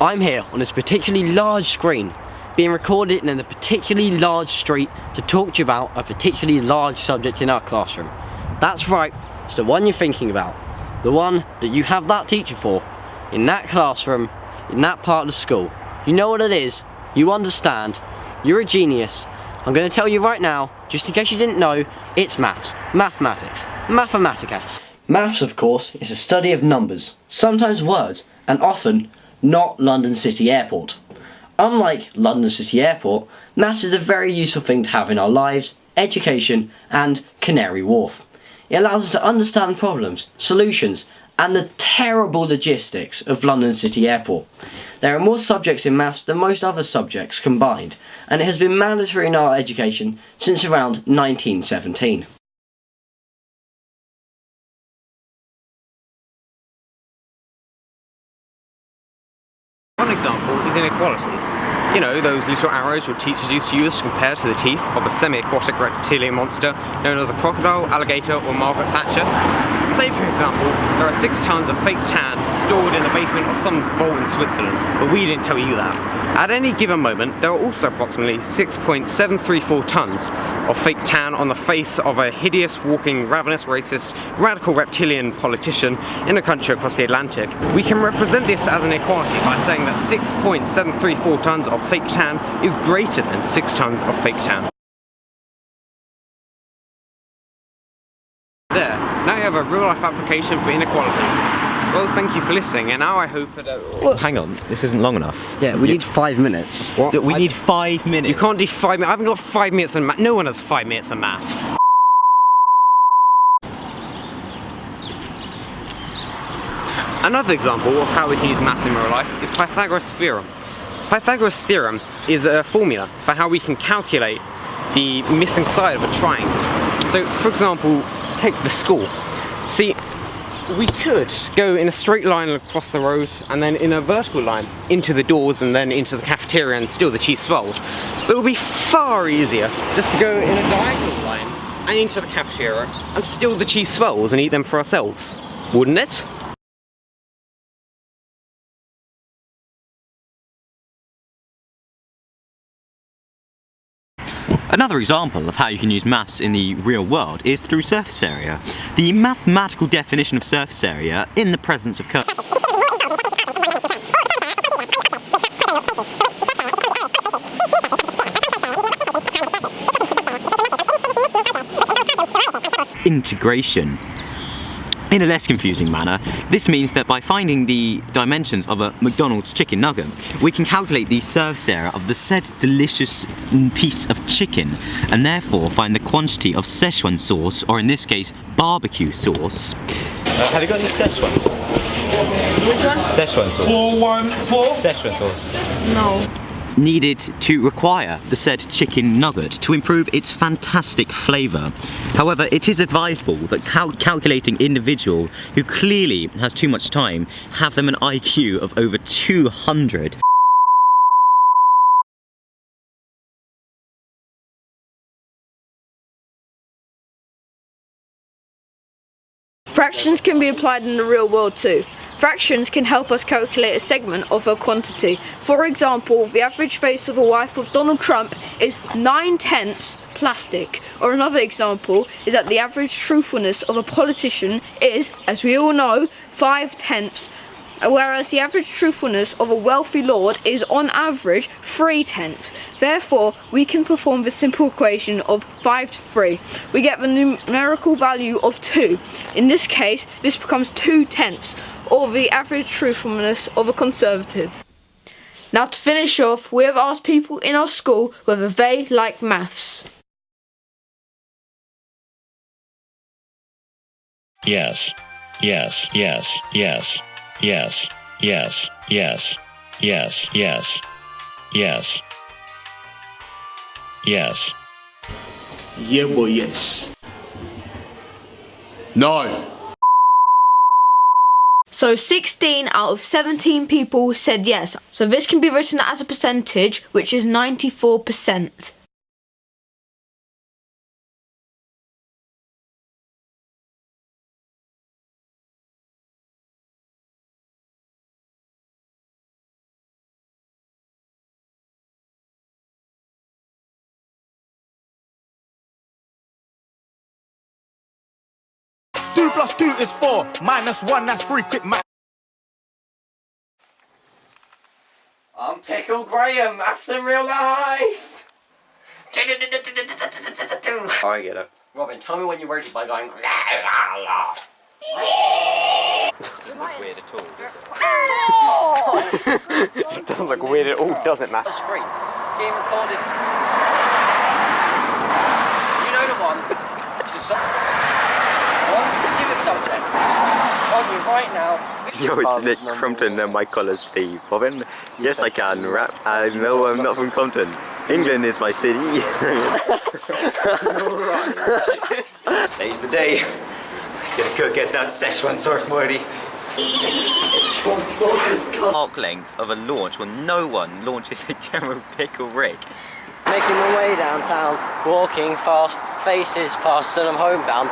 I'm here on this particularly large screen, being recorded in a particularly large street to talk to you about a particularly large subject in our classroom. That's right, it's the one you're thinking about. The one that you have that teacher for, in that classroom, in that part of the school. You know what it is, you understand, you're a genius. I'm going to tell you right now, just in case you didn't know, it's maths, mathematics, mathematicas. Maths, of course, is a study of numbers, sometimes words, and often not London City Airport. Unlike London City Airport, maths is a very useful thing to have in our lives, education, and Canary Wharf. It allows us to understand problems, solutions, and the terrible logistics of London City Airport. There are more subjects in maths than most other subjects combined, and it has been mandatory in our education since around 1917. One example is inequalities. You know, those little arrows your teachers used to use to compare to the teeth of a semi-aquatic reptilian monster known as a crocodile, alligator, or Margaret Thatcher. Say, for example, there are 6 tons of fake tan stored in the basement of some vault in Switzerland, but we didn't tell you that. At any given moment, there are also approximately 6.734 tons of fake tan on the face of a hideous, walking, ravenous, racist, radical reptilian politician in a country across the Atlantic. We can represent this as an equality by saying that 6.734 tons of fake tan is greater than 6 tons of fake tan. There, now you have a real-life application for inequalities. Well, thank you for listening, and now I hope that... Well, hang on, this isn't long enough. Yeah, we need 5 minutes. What? We need 5 minutes. You can't do 5 minutes. I haven't got 5 minutes on maths. No one has 5 minutes on maths. Another example of how we can use maths in real life is Pythagoras Theorem. Pythagoras Theorem is a formula for how we can calculate the missing side of a triangle. So, for example, take the school. See, we could go in a straight line across the road and then in a vertical line into the doors and then into the cafeteria and steal the cheese swirls. But it would be far easier just to go in a diagonal line and into the cafeteria and steal the cheese swirls and eat them for ourselves. Wouldn't it? Another example of how you can use maths in the real world is through surface area. The mathematical definition of surface area in the presence of curves. Integration. In a less confusing manner, this means that by finding the dimensions of a McDonald's chicken nugget, we can calculate the surface area of the said delicious piece of chicken, and therefore find the quantity of Szechuan sauce, or in this case, barbecue sauce. Have you got any Szechuan sauce? Which one? Szechuan sauce. 414? Szechuan sauce. No. Needed to require the said chicken nugget to improve its fantastic flavour. However, it is advisable that calculating individual who clearly has too much time have them an IQ of over 200. Fractions can be applied in the real world too. Fractions can help us calculate a segment of a quantity. For example, the average face of a wife of Donald Trump is 9/10 plastic. Or another example is that the average truthfulness of a politician is, as we all know, 5/10, whereas the average truthfulness of a wealthy lord is on average 3/10. Therefore, we can perform the simple equation of 5 to 3. We get the numerical value of 2. In this case, this becomes 2/10, or the average truthfulness of a conservative. Now to finish off, we have asked people in our school whether they like maths. Yes. Yes. Yes. Yes. Yes. Yes. Yes. Yes. Yes. Yes. Yes. Yeah, boy, yes. No. So 16 out of 17 people said yes. So this can be written as a percentage, which is 94%. 2 plus 2 is 4. Minus 1, that's 3. Quick math. I'm Pickle Graham, maths in real life! Oh, I get it. Robin, tell me when you're ready by going la la la. Doesn't look weird at all, does it? It doesn't look weird at all, does it, Matt? The screen. Being recorded. You know the one. It's a one specific subject. On you right now. Yo, it's Nick Crumpton and my collar's Steve Bobbin. Yes, I can rap. I know I'm not from Compton. England is my city. Today's the day. Gonna go get that Szechuan sauce, Morty. Arc length of a launch when no one launches a General Pickle rig. Making my way downtown, walking fast, faces past, and I'm homebound.